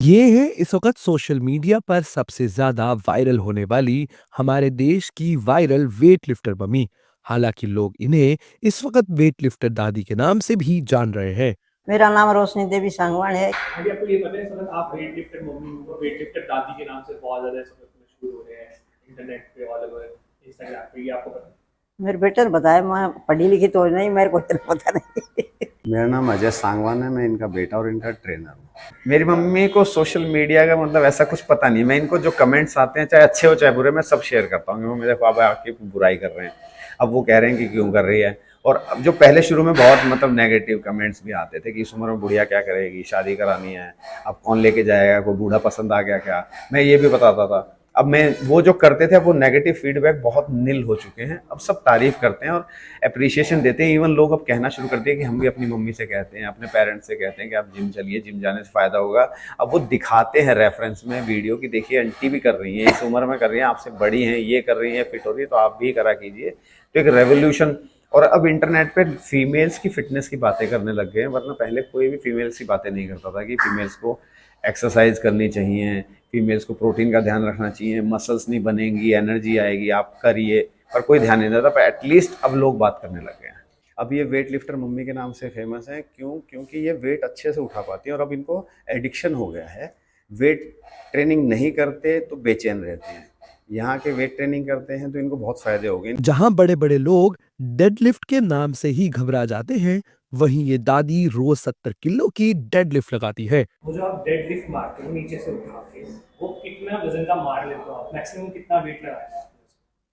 ये है इस वक्त सोशल मीडिया पर सबसे ज्यादा वायरल होने वाली हमारे देश की वायरल वेट लिफ्टर मम्मी। हालांकि लोग इन्हें इस वक्त वेट लिफ्टर दादी के नाम से भी जान रहे हैं। मेरा नाम रोशनी देवी सांगवान है। आंटी आपको ये पता है सर आप वेट लिफ्टर मम्मी और वेट लिफ्टर दादी के नाम से बहुत ज़्यादा इस वक्त मशहूर हो रहे हैं इंटरनेट पे ऑल ओवर इंस्टाग्राम पे, ये आपको पता है? मेरे बेटे ने बताया, मैं पढ़ी लिखी तो नहीं, मेरे को इतना पता नहीं। मेरा नाम अजय सांगवान है। मैं इनका बेटा और इनका ट्रेनर हूँ। मेरी मम्मी को सोशल मीडिया का मतलब ऐसा कुछ पता नहीं। मैं इनको जो कमेंट्स आते हैं चाहे अच्छे हो चाहे बुरे, मैं सब शेयर करता हूँ कि वो मेरे पापा आपकी बुराई कर रहे हैं। अब वो कह रहे हैं कि क्यों कर रही है। और अब जो पहले शुरू में बहुत मतलब नेगेटिव कमेंट्स भी आते थे कि इस उम्र में बुढ़िया क्या करेगी, शादी करानी है, अब कौन लेके जाएगा, कोई बूढ़ा पसंद आ गया क्या, मैं ये भी बताता था। अब मैं वो जो करते थे, अब वो नेगेटिव फीडबैक बहुत निल हो चुके हैं। अब सब तारीफ करते हैं और अप्रिशिएशन देते हैं। इवन लोग अब कहना शुरू कर दिए कि हम भी अपनी मम्मी से कहते हैं, अपने पेरेंट्स से कहते हैं कि आप जिम चलिए, जिम जाने से फ़ायदा होगा। अब वो दिखाते हैं रेफरेंस में वीडियो की, देखिए आंटी भी कर रही हैं, इस उम्र में कर रही हैं, आपसे बड़ी हैं, ये कर रही हैं, फिट हो रही है, तो आप भी करा कीजिए। तो एक रेवोल्यूशन। और अब इंटरनेट पे फीमेल्स की फिटनेस की बातें करने लग गए हैं, वरना पहले कोई भी फीमेल्स की बातें नहीं करता था कि फीमेल्स को एक्सरसाइज करनी चाहिए, फीमेल्स को प्रोटीन का ध्यान रखना चाहिए, मसल्स नहीं बनेंगी, एनर्जी आएगी, आप करिए। पर कोई ध्यान नहीं देता। पर एटलीस्ट अब लोग बात करने लग गए हैं। अब ये वेट लिफ्टर मम्मी के नाम से फेमस है। क्यों? क्योंकि ये वेट अच्छे से उठा पाती हैं और अब इनको एडिक्शन हो गया है। वेट ट्रेनिंग नहीं करते तो बेचैन रहते हैं, यहाँ के वेट ट्रेनिंग करते हैं तो इनको बहुत फायदे हो गए। जहां बड़े बड़े लोग डेडलिफ्ट के नाम से ही घबरा जाते हैं, वहीं ये दादी रोज 70 किलो की डेडलिफ्ट लगाती है। वो जो आप डेड लिफ्ट मारते हो नीचे से उठा के, वो कितना वजन का मार लेते हो आप? मैक्सिमम कितना वेट लगाते हो?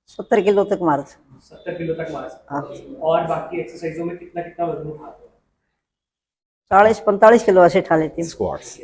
70 किलो तक मार। 70 किलो तक मार सकते हाँ, हो। और बाकी एक्सरसाइजों में कितना कितना वजन उठाते हो? 40-45 किलो ऐसे उठा लेती हूँ। स्क्वाट्स।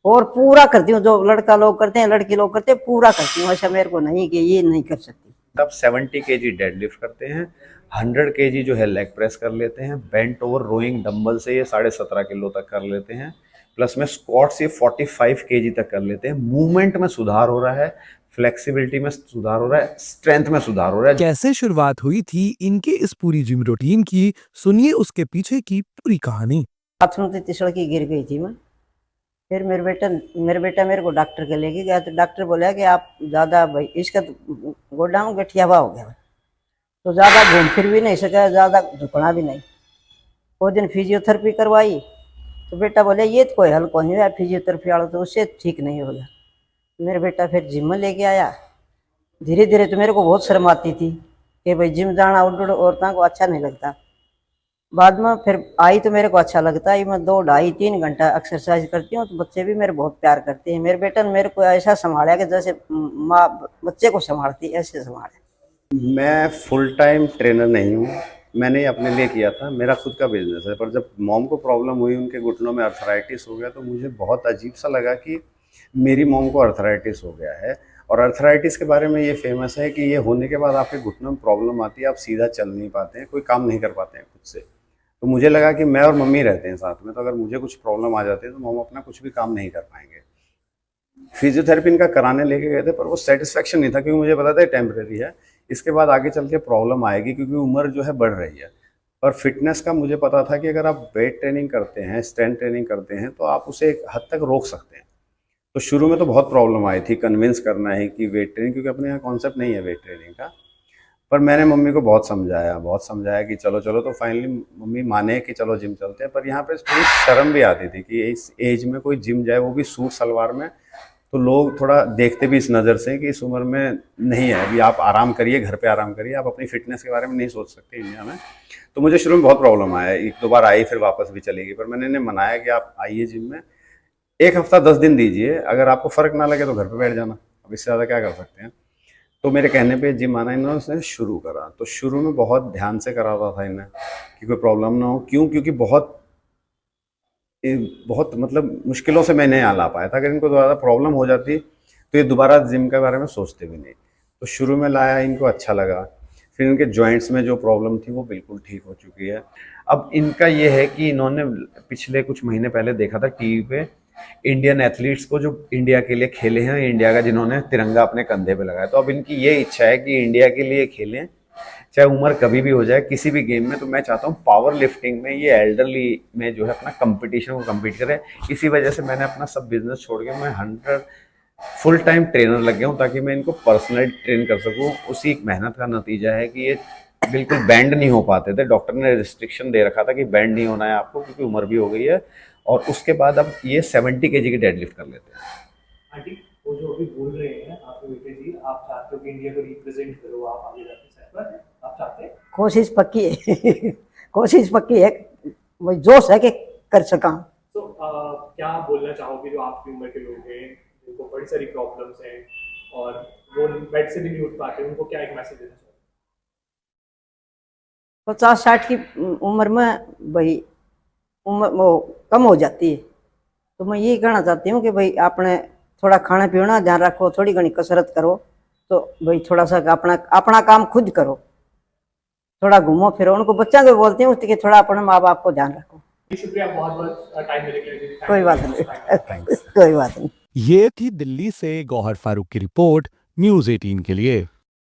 और पूरा करती हूँ, जो लड़का लोग करते हैं, लड़की लोग करते हैं, पूरा करती हूँ। ऐसा मेरे को नहीं कि ये नहीं कर सकती। तब 70 kg डेडलिफ्ट करते हैं, 100 kg जो है लेग प्रेस कर लेते हैं, बेंट ओवर रोइंग डंबल से ये 17.5 किलो तक कर लेते हैं, प्लस में स्क्वाट से 45 kg तक कर लेते हैं। मूवमेंट में सुधार हो रहा है, फ्लेक्सिबिलिटी में सुधार हो रहा है, स्ट्रेंथ में सुधार हो रहा है। कैसे शुरुआत हुई थी इनके इस पूरी जिम रूटीन की, सुनिए उसके पीछे की पूरी कहानी। बाथरूम से तिसड़ की गिर गई थी मैं। फिर मेरे बेटा मेरे को डॉक्टर के लेके गया, तो डॉक्टर बोला कि आप ज़्यादा भाई इसका तो गोड्डा में गठियावा हो गया भाई, तो ज़्यादा घूम फिर भी नहीं सका, ज़्यादा झुकना भी नहीं। वो दिन फिजियोथेरेपी करवाई, तो बेटा बोले ये तो कोई हल को नहीं है, फिजियोथेरेपी वाला तो उससे ठीक नहीं होगा। मेरा बेटा फिर जिम में लेके आया। धीरे धीरे तो मेरे को बहुत शर्म आती थी कि भाई जिम जाना औरतों को अच्छा नहीं लगता। बाद में फिर आई तो मेरे को अच्छा लगता है। मैं 2 ढाई 3 घंटा एक्सरसाइज करती हूँ, तो बच्चे भी मेरे बहुत प्यार करते हैं। मेरे बेटे ने मेरे को ऐसा संभाला कि जैसे माँ बच्चे को संभालती है, ऐसे संभाले। मैं फुल टाइम ट्रेनर नहीं हूँ। मैंने ये अपने लिए किया था, मेरा खुद का बिजनेस है। पर जब मॉम को प्रॉब्लम हुई, उनके घुटनों में अर्थराइटिस हो गया, तो मुझे बहुत अजीब सा लगा कि मेरी मॉम को अर्थराइटिस हो गया है। और अर्थराइटिस के बारे में ये फेमस है कि ये होने के बाद आपके घुटनों में प्रॉब्लम आती है, आप सीधा चल नहीं पाते हैं, कोई काम नहीं कर पाते हैं खुद से। तो मुझे लगा कि मैं और मम्मी रहते हैं साथ में, तो अगर मुझे कुछ प्रॉब्लम आ जाती है तो मॉम अपना कुछ भी काम नहीं कर पाएंगे। फिजियोथेरेपी इनका कराने लेके गए थे, पर वो सेटिस्फेक्शन नहीं था, क्योंकि मुझे पता था टेम्परेरी है, इसके बाद आगे चल के प्रॉब्लम आएगी, क्योंकि उम्र जो है बढ़ रही है। पर फिटनेस का मुझे पता था कि अगर आप वेट ट्रेनिंग करते हैं, स्ट्रेंथ ट्रेनिंग करते हैं, तो आप उसे एक हद तक रोक सकते हैं। तो शुरू में तो बहुत प्रॉब्लम आई थी, कन्विंस करना है कि वेट ट्रेनिंग, क्योंकि अपने यहाँ कॉन्सेप्ट नहीं है वेट ट्रेनिंग का। पर मैंने मम्मी को बहुत समझाया कि चलो चलो, तो फाइनली मम्मी माने कि चलो जिम चलते हैं। पर यहाँ पे थोड़ी शर्म भी आती थी कि इस एज में कोई जिम जाए, वो भी सूट सलवार में। तो लोग थोड़ा देखते भी इस नज़र से कि इस उम्र में नहीं है, अभी आप आराम करिए, घर पे आराम करिए, आप अपनी फिटनेस के बारे में नहीं सोच सकते इंडिया में। तो मुझे शुरू में बहुत प्रॉब्लम आया, 1-2 बार आई, फिर वापस भी चली गई। पर मैंने इन्हें मनाया कि आप आइए जिम में, 1 हफ्ता 10 दिन दीजिए, अगर आपको फ़र्क ना लगे तो घर पे बैठ जाना, अब इससे ज़्यादा क्या कर सकते हैं। तो मेरे कहने पे जिम आना इन्होंने शुरू करा। तो शुरू में बहुत ध्यान से कराता था इन्हें कि कोई प्रॉब्लम ना हो। क्यों? क्योंकि बहुत मतलब मुश्किलों से मैं नहीं आ ला पाया था। अगर इनको ज़्यादा प्रॉब्लम हो जाती तो ये दोबारा जिम के बारे में सोचते भी नहीं। तो शुरू में लाया, इनको अच्छा लगा। फिर इनके जॉइंट्स में जो प्रॉब्लम थी वो बिल्कुल ठीक हो चुकी है। अब इनका ये है कि इन्होंने पिछले कुछ महीने पहले देखा था टीवी पे इंडियन एथलीट्स को, जो इंडिया के लिए खेले हैं, इंडिया का जिन्होंने तिरंगा अपने कंधे पे लगाया। तो अब इनकी ये इच्छा है कि इंडिया के लिए खेलें, चाहे उम्र कभी भी हो जाए किसी भी गेम में, तो मैं चाहता हूँ पावर लिफ्टिंग में ये एल्डरली में जो है अपना कंपटीशन को कम्पीट करें। इसी वजह से मैंने अपना सब बिजनेस छोड़ के मैं 100 फुल टाइम ट्रेनर लग गया हूँ, ताकि मैं इनको पर्सनली ट्रेन कर सकूँ। उसी एक मेहनत का नतीजा है कि ये बिल्कुल बैंड नहीं हो पाते थे। डॉक्टर ने रिस्ट्रिक्शन दे रखा था कि बैंड नहीं होना है आपको, क्योंकि उम्र भी हो गई है। और उसके बाद अब ये 70 kg की डेडलिफ्ट कर लेते हैं। आंटी, वो जो अभी बोल रहे हैं आपके बेटे जी, आप चाहते हो कि इंडिया को रिप्रेजेंट करो, आप आगे जाके सेट पर आप चाहते हैं? कोशिश पक्की है कोशिश पक्की है, वही जोश है कि कर सका। तो क्या बोलना चाहोगे जो आपकी उम्र के लोग हैं जिनको बड़ी सारी प्रॉब्लम्स हैं और वो बेड से भी नहीं उठ पाते, उनको क्या एक मैसेज देना चाहोगे? 50-60 की उम्र में भाई उम्र वो कम हो जाती है, तो मैं यही कहना चाहती हूँ कि भाई आपने थोड़ा खाने पीना ध्यान रखो, थोड़ी घनी कसरत करो, तो भाई थोड़ा सा अपना काम खुद करो, थोड़ा घूमो फिरो। उनको बच्चा को बोलती हूँ कि थोड़ा अपने माँ बाप को ध्यान रखो। शुक्रिया बहुत बहुत टाइम देने के लिए। कोई बात नहीं कोई बात नहीं। ये थी दिल्ली से गौहर फारूक की रिपोर्ट न्यूज़ 18 के लिए।